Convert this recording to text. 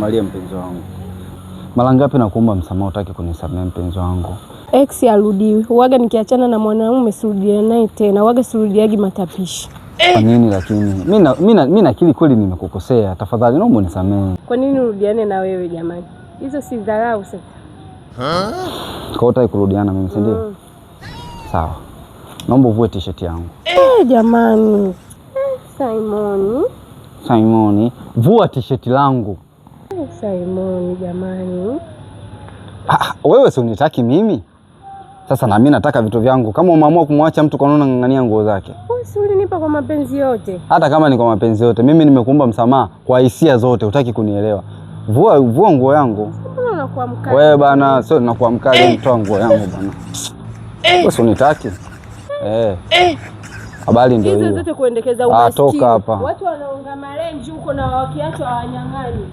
Maria mpenzi wangu, mara ngapi nakuomba msamaha utaki kunisamehe mpenzi wangu? Ex arudiwi. Uwaga nikiachana na mwanaume sirudia naye tena. Uwaga sirudiagi matapishi. Kwa nini lakini? Mimi nakiri kweli nimekukosea. Tafadhali naomba unisamehe. Kwa nini urudiane na wewe jamani? Hizo si dharau sasa. Kwa utaki kurudiana mimi si ndio? Sawa. Naomba uvue t-shirt yangu. Jamani. Simoni, vua t-shirt langu. Simoni jamani. Wewe si unitaki mimi? Sasa na mimi nataka vitu vyangu. Kama umeamua kumwacha mtu kwa nini unang'ang'ania nguo zake? Si ulinipa kwa mapenzi yote. Hata kama ni kwa mapenzi yote, mimi nimekuomba msamaha kwa hisia zote, hutaki kunielewa. Vua nguo yangu. Mbona unakuwa mkali? Wewe bana, sio nakuwa mkali, mtoa nguo yangu bana. Wewe si unitaki? Habari ndio hiyo. Hizo zote kuendekeza umaskini. Toka hapa. Watu wanaunga marenji huko na wakiachwa hawanyang'ani.